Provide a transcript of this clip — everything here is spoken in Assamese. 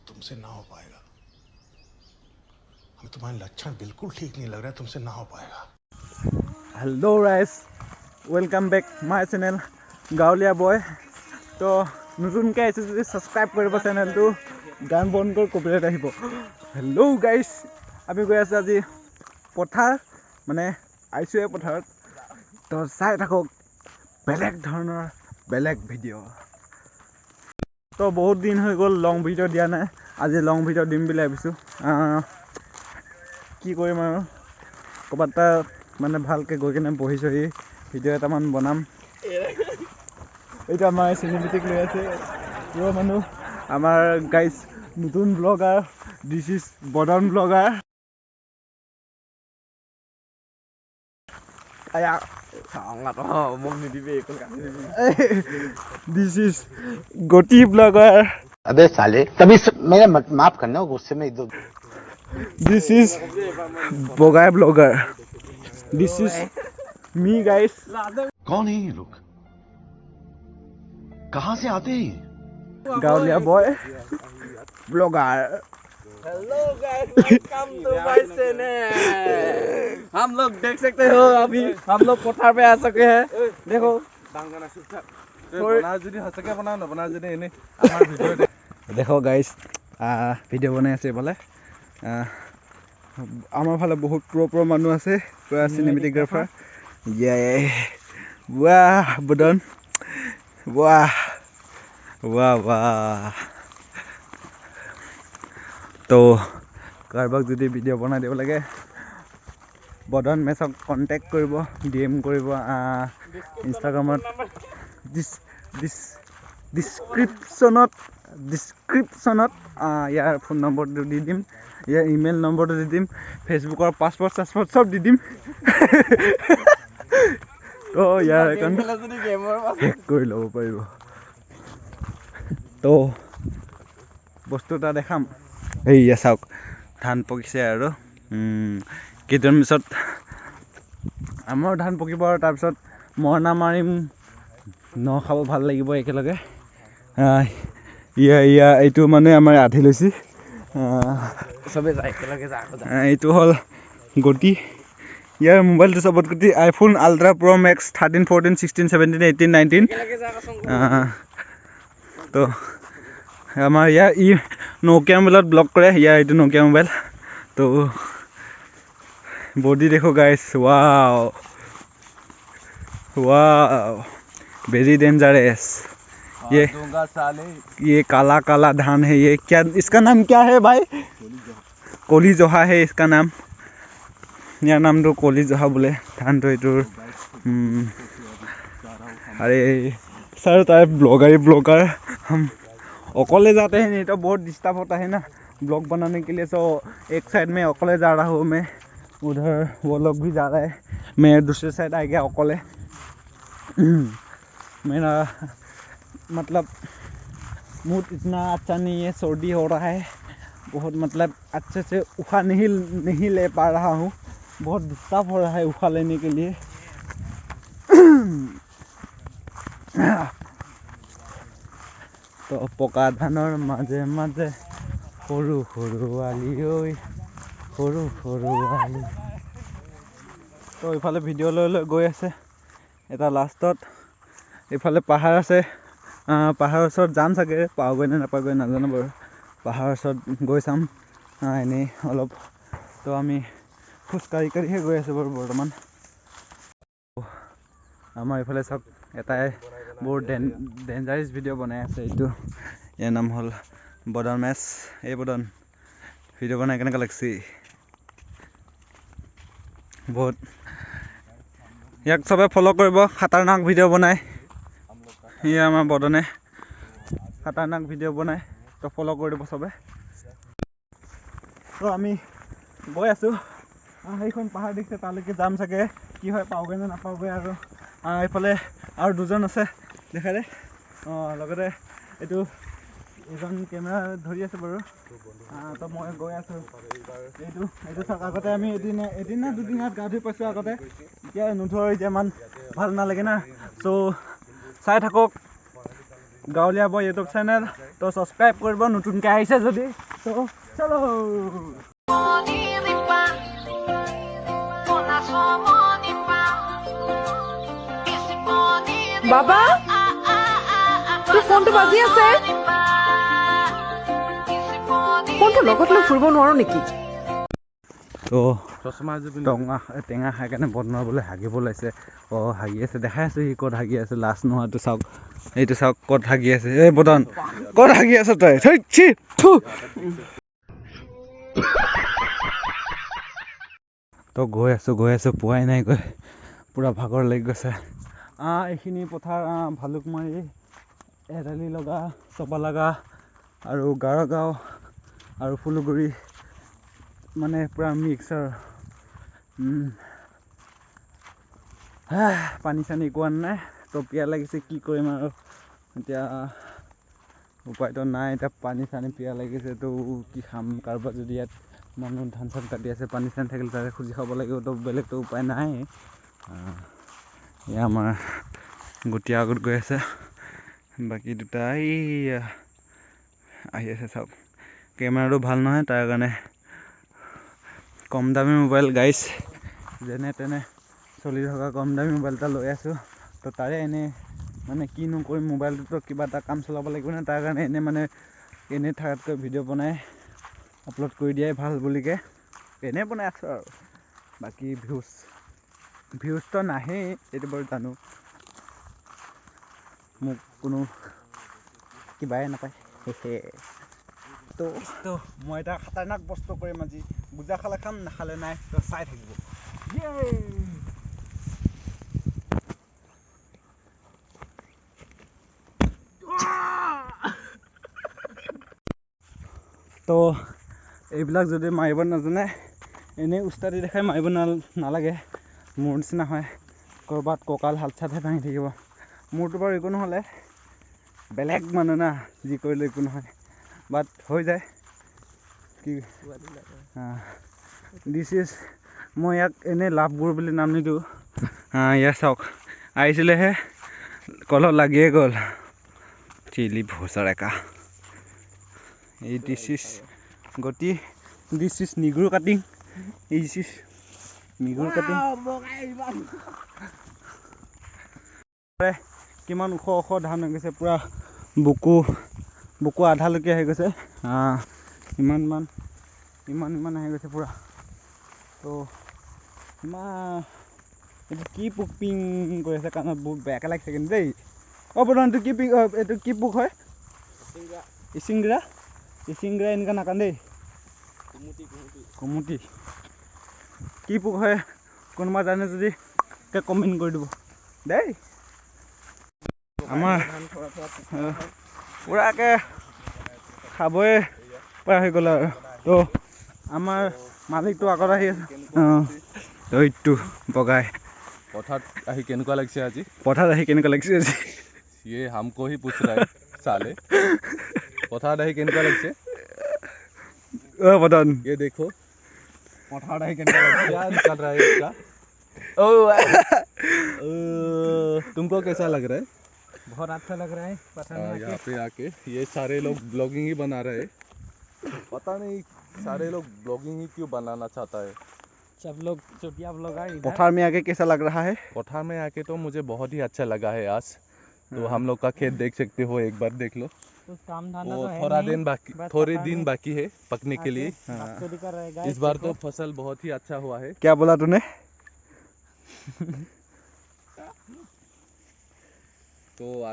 तुमसे ना हो पाएगा हमें तुम्हारे लक्षण बिल्कुल ठीक नहीं लग रहा है तुमसे ना हो पाएगा hello guys welcome back my channel Gawaliya boy तो नতুनকৈ আহিছে যদি সাবস্ক্ৰাইব কৰিব চেনেলটো গান বন্ধ কৰি কপিৰাইট আহিব হেল্ল' গাইস আমি গৈ আছো আজি পথাৰ মানে আইছোয়ে পথাৰত তো চাই থাকক বেলেগ ধৰণৰ বেলেগ ভিডিঅ' তো বহুত দিন হৈ গ'ল লং ভিডিঅ' দিয়া নাই আজি লং ভিডিঅ' দিম বুলি ভাবিছোঁ কি কৰিম আৰু ক'ৰবাত মানে ভালকৈ গৈ কিনে বহি চহি ভিডিঅ' এটামান বনাম এইটো আমাৰ চিনেমেটিক লৈ আছে পুৰো মানুহ আমাৰ গাইজ নতুন blogger this is Badan blogger this is Goti blogger अबे साले तभी मेरा माफ करना गुस्से में इधर this is Boga blogger this is me guys कौन है ये लोग कहां से आते हैं Gawaliya boy blogger hello guys welcome to my channel हम लोग देख सकते हो अभी हम लोग पठार पे आ सके हैं देखो देखो गाइस ভিডিঅ' বনাই আছে বলে আমাৰ ফালে বহুত প্ৰ মানুহ আছে পুৰা চিনেমেটোগ্ৰাফাৰ ইয়ে वाह बदन वाह वाह वाह तो কাৰোবাক যদি ভিডিঅ' বনাই দিব লাগে বদন মেছক কন্টেক্ট কৰিব ডিএম কৰিব ইনষ্টাগ্ৰামত ডিছক্ৰিপশ্যনত ইয়াৰ ফোন নম্বৰটো দি দিম ইয়াৰ ইমেইল নম্বৰটো দি দিম ফেচবুকৰ পাছপৰ্ট চাছপৰ্ট চব দি দিম তো ইয়াৰ একাউণ্ট হেক কৰি ল'ব পাৰিব তো বস্তু এটা দেখাম এইয়া চাওক ধান পকিছে আৰু কেইদিন পিছত আমাৰ ধান পকিব আৰু তাৰপিছত মৰণা মাৰিম ন খাব ভাল লাগিব একেলগে ইয়া এইটো মানে আমাৰ আধি লৈছি सबे जाए एकेलगे जा এইটো হ'ল গতি ইয়াৰ মোবাইলটো চবত গতি আইফোন আল্ট্ৰা প্ৰ' মেক্স 13 14 16 17 18 19 তো আমাৰ ইয়াৰ ই নকিয়া মোবাইলত ব্লক কৰে ইয়াৰ এইটো নকিয়া মোবাইল তো बॉडी देखो guys wow wow very dangerous ये काला काला धान है ये क्या इसका नाम क्या है भाई कोली जोहा है इसका नाम यार नाम तो कोली जोहा बोले धान तो इधर अरे सर तार ब्लॉगर हम अकेले जाते हैं नहीं तो बहुत डिस्टर्ब होता है ना ब्लॉग बनाने के लिए सो एक साइड में अकेले जा रहा हूँ मैं उधर वो लोग भी जा रहा है मैं दूसरे साइड आ गया अकेले मेरा मतलब मूड इतना अच्छा नहीं है सर्दी हो रहा है बहुत मतलब अच्छे से उखा नहीं ले पा रहा हूँ बहुत डिस्टर्ब हो रहा है उखा लेने के लिए तो पका धानर माजे माजे সৰু সৰু আলি ঐ সৰু সৰু আলি তো ইফালে ভিডিঅ' লৈ গৈ আছে এটা লাষ্টত ইফালে পাহাৰ আছে পাহাৰৰ ওচৰত যাম চাগে পাওঁগৈ নে নাপাওঁগৈ নাজানো বাৰু পাহাৰৰ ওচৰত গৈ চাম এনেই অলপ তো আমি খোজকাঢ়িহে গৈ আছোঁ বাৰু বৰ্তমান আমাৰ ইফালে চাওক এটাই বহুত ডেঞ্জাৰাছ ভিডিঅ' বনাই আছে এইটো ইয়াৰ নাম হ'ল বদন মেচ এই বদন ভিডিঅ' বনাই কেনেকুৱা লাগছি বহুত ইয়াক চবে ফ'ল' কৰিব খাতাৰনাক ভিডিঅ' বনাই ইয়ে আমাৰ বদনে খাতাৰনাক ভিডিঅ' বনাই তো ফ'ল' কৰি দিব চবে তো আমি গৈ আছোঁ সেইখন পাহাৰ দেখিছে তালৈকে যাম চাগে কি হয় পাওঁগৈ নে নাপাওঁগৈ আৰু এইফালে আৰু দুজন আছে দেখা দে লগতে এইটো এজন কেমেৰা ধৰি আছে বাৰু। তো মই গৈ আছোঁ। এইটো চাওক, আগতে আমি এদিন নে দুদিনত গা ধুই পাইছোঁ আগতে, এতিয়া নুধুও, এতিয়া ইমান ভাল নালাগে না। চ' চাই থাকক গাঁৱলীয়া বয় ইউটিউব চেনেল, তো ছাবস্ক্ৰাইব কৰিব নতুনকৈ আহিছে যদি। তো চলো। বাবা, তোৰ ফোনটো বাজি আছে। ফোনটো লগত লৈ ফুৰিব নোৱাৰো নেকি? তো টেঙা খাই কাৰণে বদনাৰ বোলে হাগিব ওলাইছে। হাগি আছে, দেখাই আছোঁ সি ক'ত হাগি আছে। লাষ্ট নোহোৱাটো চাওক, এইটো চাওক ক'ত হাগি আছে। এই বদন ক'ত হাগি আছে তই? তো গৈ আছোঁ পোৱাই নাই গৈ, পূৰা ভাগৰ লাগি গৈছে। এইখিনি পথাৰ ভালুকমাৰী, এৰালি লগা, চপালাগা আৰু গাঁও আৰু ফুলগুৰি, মানে পূৰা মিক্সাৰ। পানী চানী একোৱা নাই। তো পিয়াহ লাগিছে, কি কৰিম আৰু এতিয়া, উপায়তো নাই। এতিয়া পানী চানী পিয়াহ লাগিছে, তো কি খাম? কাৰোবাৰ যদি ইয়াত মানুহ ধান চান কাটি আছে, পানী চানী থাকিলে তাতে খুজি খাব লাগিব। তো বেলেগতো উপায় নাই। এয়া আমাৰ গুটিয়া আগত গৈ আছে, বাকী দুটা আহি আছে। চাওক কেমেৰাটো ভাল নহয়, তাৰ কাৰণে কম দামী মোবাইল গাইছ, যেনে তেনে চলি থকা কম দামী মোবাইল এটা লৈ আছোঁ। তো তাৰে এনেই মানে কিনো কৰিম, মোবাইলটোতো কিবা এটা কাম চলাব লাগিব ন, তাৰ কাৰণে এনেই থকাতকৈ ভিডিঅ' বনাই আপলোড কৰি দিয়াই ভাল বুলিকৈ এনেই বনাই আছোঁ আৰু। বাকী ভিউজটো নাহেই, এইটো বাৰু জানো, মোক কোনো কিবাই নাপায়। তো মই এটা খাতাৰনাক বস্তু কৰিম আজি। বুজা খালে খাম, নাখালে নাই। তো চাই থাকিব। তো এইবিলাক যদি মাৰিব নাজানে, এনেই উস্তাদি দেখাই মাৰিব নালাগে। মোৰ নিচিনা হয়, ক'ৰবাত কঁকাল হাত চাতহে ভাঙি থাকিব। মোৰতো বাৰু একো নহ'লে, বেলেগ মানুহ না, যি কৰিলে একো নহয়, বাট হৈ যায়। কি মই ইয়াক এনেই লাভবোৰ বুলি নাম নিদিওঁ। ইয়াৰ চাওক, আহিছিলেহে কলত লাগিয়ে গ'ল। চিলি ভোচাৰেকা। দিছ ইজ গতি, দিছ ইজ নিগুৰ কাটিং, নিগুৰ কাটিং। কিমান ওখ ধান হৈ গৈছে, পূৰা বুকু আধালৈকে আহি গৈছে। ইমান আহি গৈছে পূৰা। তো এইটো কি পোক পিং কৰি আছে, কাৰণত বহুত বেয়াকৈ লাগিছে কিন্তু দেই। বৰ্তমান এইটো কি পোক হয়? ইচিংগৰা এনেকুৱা নাকান্দেই, কুমুটি। কি পোক হয় কোনোবা জানে যদি কমেণ্ট কৰি দিব দেই। আমাৰ পূৰাকৈ খাবই পৰা হৈ গ'ল আৰু। তো আমাৰ মালিকটো আগত আহি আছে। এইটো বগাই পথাৰত আহি কেনেকুৱা লাগিছে আজি? ये हमको ही पूछ रहा है साले। पथार आही केनका लगছে? बदन ये देखो पठार आही केनका लगছে? क्या निकल रहा है इसका? तुमको कैसा लग रहा है? बहुत अच्छा लग रहा है। यहाँ पे आके ये सारे लोग ब्लॉगिंग ही बना रहे हैं। पता नहीं सारे लोग ब्लॉगिंग ही क्यों बनाना चाहता है। सब लोग चोटिया ब्लॉगर। पठार में आके कैसा लग रहा है? पठार में आके तो मुझे बहुत ही अच्छा लगा है आज। तो हम लोग का खेत देख सकते हो, एक बार देख लो। तो काम धंधा वो तो है थोड़ा नहीं, थोड़े दिन बाकी है पकने के लिए। इस बार तो फसल बहुत ही अच्छा हुआ है। क्या बोला तूने? तो